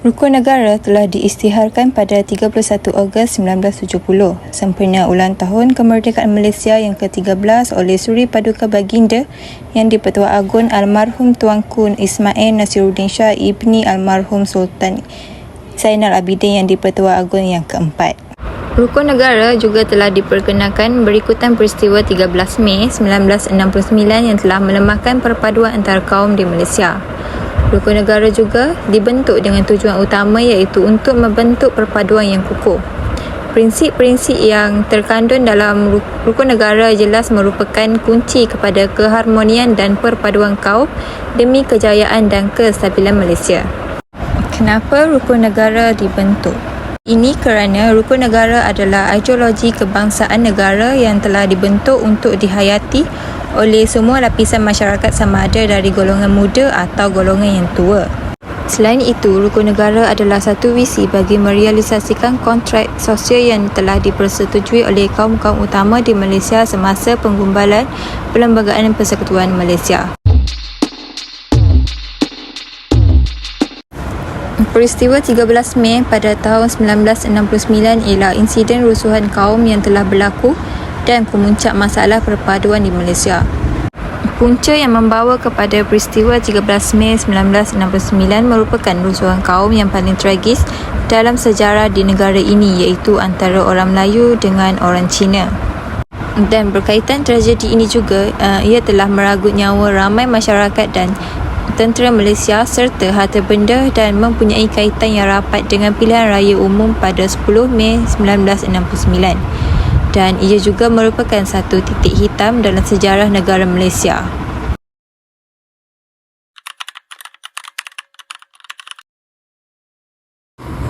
Rukun negara telah diisytiharkan pada 31 Ogos 1970, sempena ulang tahun kemerdekaan Malaysia yang ke-13 oleh Suri Paduka Baginda yang di-Pertua Agong almarhum Tuanku Ismail Nasiruddin Shah ibni almarhum Sultan Zainal Abidin yang di-Pertua Agong yang keempat. Rukun negara juga telah diperkenalkan berikutan peristiwa 13 Mei 1969 yang telah melemahkan perpaduan antara kaum di Malaysia. Rukun negara juga dibentuk dengan tujuan utama iaitu untuk membentuk perpaduan yang kukuh. Prinsip-prinsip yang terkandung dalam rukun negara jelas merupakan kunci kepada keharmonian dan perpaduan kaum demi kejayaan dan kestabilan Malaysia. Kenapa rukun negara dibentuk? Ini kerana rukun negara adalah ideologi kebangsaan negara yang telah dibentuk untuk dihayati oleh semua lapisan masyarakat sama ada dari golongan muda atau golongan yang tua. Selain itu, rukun negara adalah satu visi bagi merealisasikan kontrak sosial yang telah dipersetujui oleh kaum-kaum utama di Malaysia semasa penggumbalan Perlembagaan Persekutuan Malaysia. Peristiwa 13 Mei pada tahun 1969 ialah insiden rusuhan kaum yang telah berlaku dan pemuncak masalah perpaduan di Malaysia. Punca yang membawa kepada peristiwa 13 Mei 1969 merupakan rusuhan kaum yang paling tragis dalam sejarah di negara ini iaitu antara orang Melayu dengan orang Cina. Dan berkaitan tragedi ini juga, ia telah meragut nyawa ramai masyarakat dan tentera Malaysia serta harta benda dan mempunyai kaitan yang rapat dengan pilihan raya umum pada 10 Mei 1969. Dan ia juga merupakan satu titik hitam dalam sejarah negara Malaysia.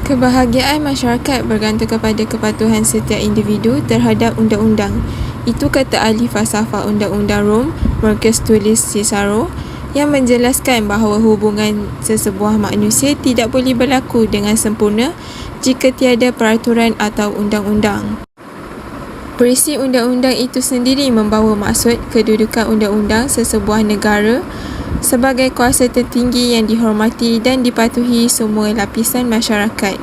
Kebahagiaan masyarakat bergantung kepada kepatuhan setiap individu terhadap undang-undang. Itu kata ahli falsafah undang-undang Rom, Marcus Tullius Cicero, yang menjelaskan bahawa hubungan sesebuah manusia tidak boleh berlaku dengan sempurna jika tiada peraturan atau undang-undang. Prinsip undang-undang itu sendiri membawa maksud kedudukan undang-undang sesebuah negara sebagai kuasa tertinggi yang dihormati dan dipatuhi semua lapisan masyarakat.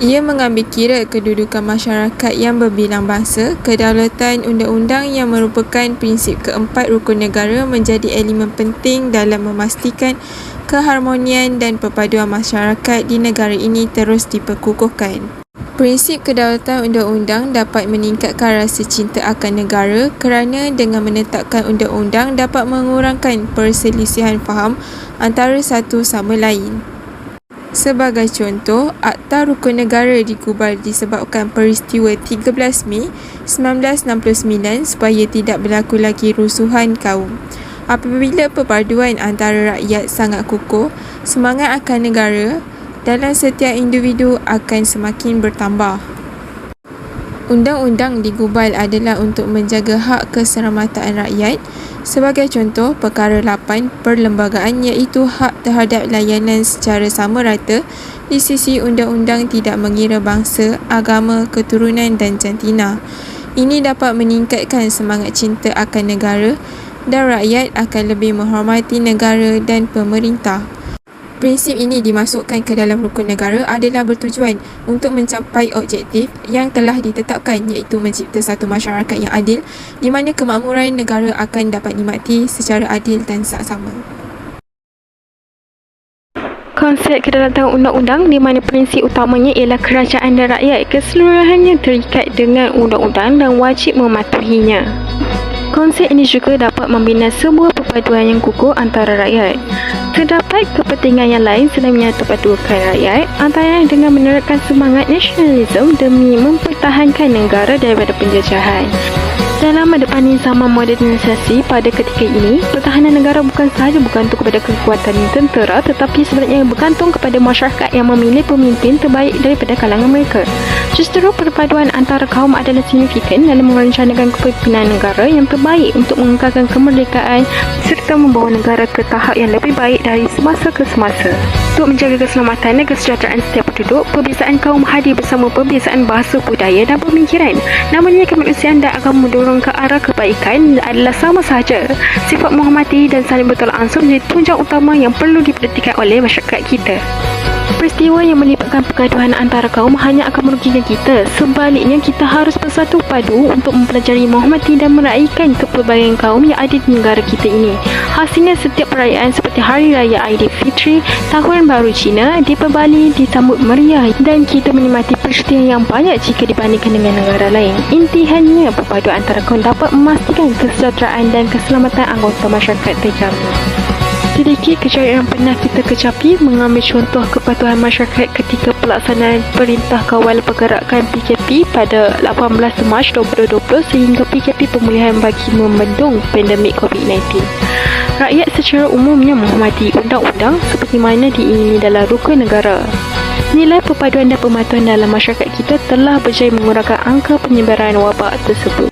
Ia mengambil kira kedudukan masyarakat yang berbilang bangsa. Kedaulatan undang-undang yang merupakan prinsip keempat rukun negara menjadi elemen penting dalam memastikan keharmonian dan perpaduan masyarakat di negara ini terus diperkukuhkan. Prinsip kedaulatan undang-undang dapat meningkatkan rasa cinta akan negara kerana dengan menetapkan undang-undang dapat mengurangkan perselisihan faham antara satu sama lain. Sebagai contoh, Akta Rukun Negara digubal disebabkan peristiwa 13 Mei 1969 supaya tidak berlaku lagi rusuhan kaum. Apabila perpaduan antara rakyat sangat kukuh, semangat akan negara dalam setiap individu akan semakin bertambah. Undang-undang digubal adalah untuk menjaga hak keselamatan rakyat. Sebagai contoh, perkara 8 perlembagaan iaitu hak terhadap layanan secara sama rata di sisi undang-undang tidak mengira bangsa, agama, keturunan dan jantina. Ini dapat meningkatkan semangat cinta akan negara dan rakyat akan lebih menghormati negara dan pemerintah. Prinsip ini dimasukkan ke dalam rukun negara adalah bertujuan untuk mencapai objektif yang telah ditetapkan iaitu mencipta satu masyarakat yang adil di mana kemakmuran negara akan dapat dinikmati secara adil dan saksama. Konsep kedaulatan undang-undang di mana prinsip utamanya ialah kerajaan dan rakyat keseluruhannya terikat dengan undang-undang dan wajib mematuhinya. Konsep ini juga dapat membina sebuah perpaduan yang kukuh antara rakyat. Terdapat kepentingan yang lain selain menyatupadukan rakyat, antara dengan menerapkan semangat nasionalisme demi mempertahankan negara daripada penjajahan. Dalam menghadapi zaman modernisasi pada ketika ini, pertahanan negara bukan sahaja bergantung kepada kekuatan tentera tetapi sebenarnya bergantung kepada masyarakat yang memilih pemimpin terbaik daripada kalangan mereka. Justru perpaduan antara kaum adalah signifikan dalam merencanakan kepimpinan negara yang terbaik untuk mengekalkan kemerdekaan serta membawa negara ke tahap yang lebih baik dari semasa ke semasa. Untuk menjaga keselamatan dan kesejahteraan setiap penduduk, perbezaan kaum hadir bersama perbezaan bahasa, budaya dan pemikiran. Namanya kemanusiaan dan agama mendorong ke arah kebaikan adalah sama sahaja. Sifat menghormati dan saling bertolak ansur menjadi tunjang utama yang perlu diperhatikan oleh masyarakat kita. Peristiwa yang melibatkan pergaduhan antara kaum hanya akan merugikan kita. Sebaliknya, kita harus bersatu padu untuk mempelajari menghormati dan meraihkan kepelbagaian kaum yang ada di negara kita ini. Hasilnya, setiap perayaan seperti Hari Raya Aidilfitri, Tahun Baru Cina di Bali disambut meriah dan kita menikmati peristiwa yang banyak jika dibandingkan dengan negara lain. Intihannya, perpaduan antara kaum dapat memastikan kesejahteraan dan keselamatan anggota masyarakat terjaga. Sedikit kejayaan yang pernah kita kecapi mengambil contoh kepatuhan masyarakat ketika pelaksanaan Perintah Kawal Pergerakan PKP pada 18 Mac 2020 sehingga PKP pemulihan bagi membendung pandemik COVID-19. Rakyat secara umumnya menghormati undang-undang seperti mana diingini dalam rukun negara. Nilai perpaduan dan pematuhan dalam masyarakat kita telah berjaya mengurangkan angka penyebaran wabak tersebut.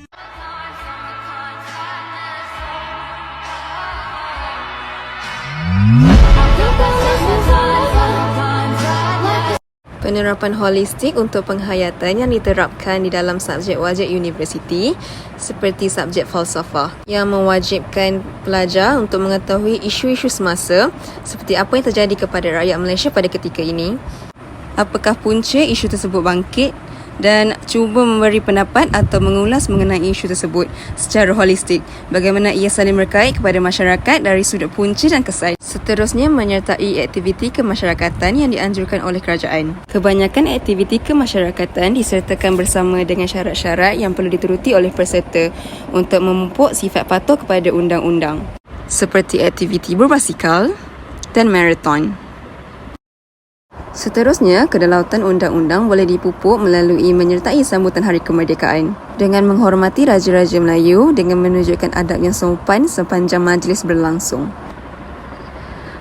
Penerapan holistik untuk penghayatan yang diterapkan di dalam subjek wajib universiti seperti subjek falsafah yang mewajibkan pelajar untuk mengetahui isu-isu semasa seperti apa yang terjadi kepada rakyat Malaysia pada ketika ini, apakah punca isu tersebut bangkit dan cuba memberi pendapat atau mengulas mengenai isu tersebut secara holistik, bagaimana ia saling berkait kepada masyarakat dari sudut punca dan kesan. Seterusnya, menyertai aktiviti kemasyarakatan yang dianjurkan oleh kerajaan. Kebanyakan aktiviti kemasyarakatan disertakan bersama dengan syarat-syarat yang perlu dituruti oleh peserta untuk memupuk sifat patuh kepada undang-undang, seperti aktiviti berbasikal dan maraton. Seterusnya, kedaulatan undang-undang boleh dipupuk melalui menyertai sambutan Hari Kemerdekaan dengan menghormati Raja-Raja Melayu dengan menunjukkan adab yang sopan sepanjang majlis berlangsung.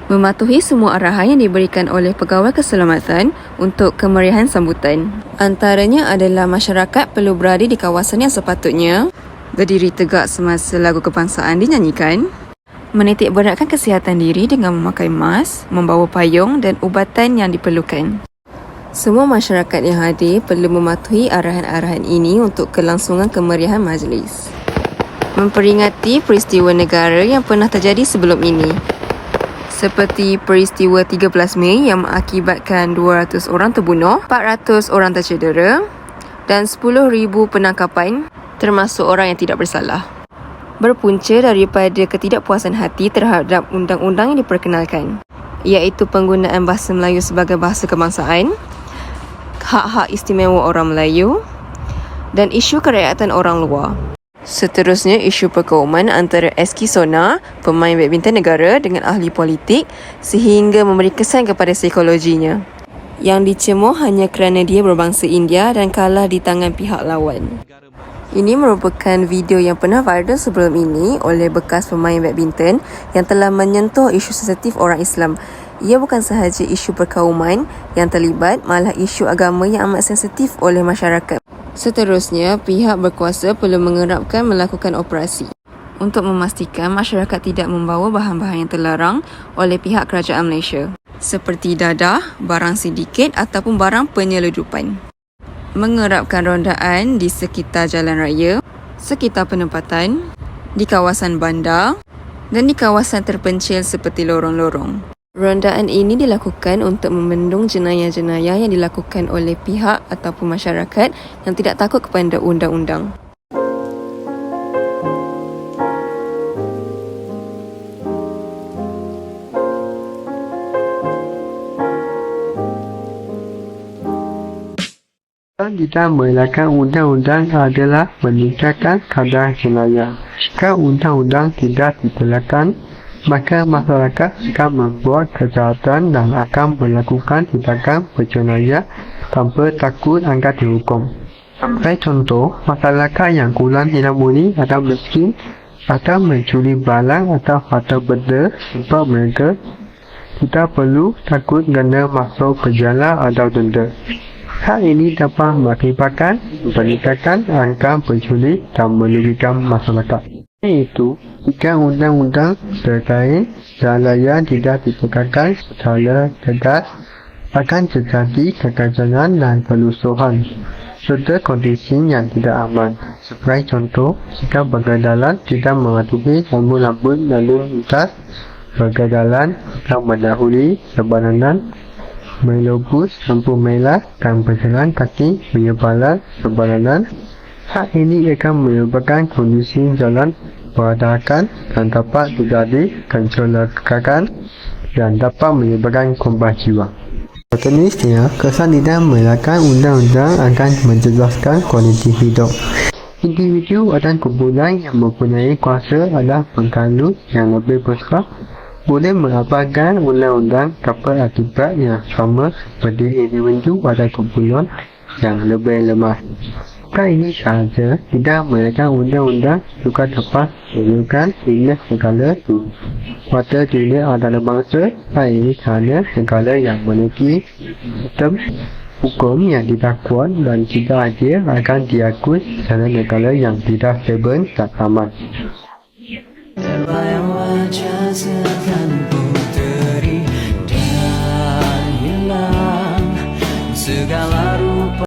Mematuhi semua arahan yang diberikan oleh pegawai keselamatan untuk kemeriahan sambutan. Antaranya adalah masyarakat perlu berada di kawasan yang sepatutnya, berdiri tegak semasa lagu kebangsaan dinyanyikan, menitik beratkan kesihatan diri dengan memakai mask, membawa payung dan ubatan yang diperlukan. Semua masyarakat yang hadir perlu mematuhi arahan-arahan ini untuk kelangsungan kemeriahan majlis. Memperingati peristiwa negara yang pernah terjadi sebelum ini, seperti peristiwa 13 Mei yang mengakibatkan 200 orang terbunuh, 400 orang tercedera dan 10,000 penangkapan termasuk orang yang tidak bersalah. Berpunca daripada ketidakpuasan hati terhadap undang-undang yang diperkenalkan, iaitu penggunaan bahasa Melayu sebagai bahasa kebangsaan, hak-hak istimewa orang Melayu dan isu kerakyatan orang luar. Seterusnya, isu perkauman antara SK Sona, pemain badminton negara dengan ahli politik sehingga memberi kesan kepada psikologinya, yang dicemuh hanya kerana dia berbangsa India dan kalah di tangan pihak lawan. Ini merupakan video yang pernah viral sebelum ini oleh bekas pemain badminton yang telah menyentuh isu sensitif orang Islam. Ia bukan sahaja isu perkauman yang terlibat, malah isu agama yang amat sensitif oleh masyarakat. Seterusnya, pihak berkuasa perlu mengerapkan melakukan operasi untuk memastikan masyarakat tidak membawa bahan-bahan yang terlarang oleh pihak kerajaan Malaysia, seperti dadah, barang sindiket ataupun barang penyeludupan. Mengerapkan rondaan di sekitar jalan raya, sekitar penempatan, di kawasan bandar dan di kawasan terpencil seperti lorong-lorong. Rondaan ini dilakukan untuk membendung jenayah-jenayah yang dilakukan oleh pihak ataupun masyarakat yang tidak takut kepada undang-undang. Kita melakkan undang-undang adalah meningkatkan kadar jenayah. Jika undang-undang tidak ditegakkan, maka masyarakat akan membuat kejahatan dan akan melakukan tindakan berjenayah tanpa takut akan dihukum. Sebagai contoh, masyarakat yang kurang ilmu atau miskin atau mencuri barang atau harta benda sebab mereka tidak perlu takut kena masuk penjara atau denda. Hal ini dapat mengakibatkan peningkatan angka pencuri dan merugikan masyarakat. Iaitu, jika undang-undang terkait jalan raya tidak ditegakkan secara tegas, akan terjadi kekacauan dan kerusuhan serta kondisi yang tidak aman. Sebagai contoh, jika bergedalan tidak mematuhi lampu-lampu lalu lintas, bergedalan yang mendahului sebarangan melobus lampu merah dan berjalan kaki menyebalar sebalanan. Hal ini akan menyebabkan kondisi jalan berantakan dan dapat terjadi kecelakaan dan dapat menyebabkan korban jiwa. Seterusnya, kesan tidak melanggar undang-undang akan menjejaskan kualiti hidup. Individu dan kumpulan yang mempunyai kuasa adalah pengkalu yang lebih besar boleh melabangkan undang-undang tanpa akibat yang sama seperti individu pada kumpulan yang lebih lemah. Bukan ini sahaja, tidak melanggar undang-undang juga dapat menunjukkan tindak segala kuasa dunia antarabangsa. Hal ini kerana segala yang memiliki sistem hukum yang tidak kuat dan tidak adil akan diakui secara negara yang tidak stabil dan aman. Terbayang wajah seakan puteri dan hilang segala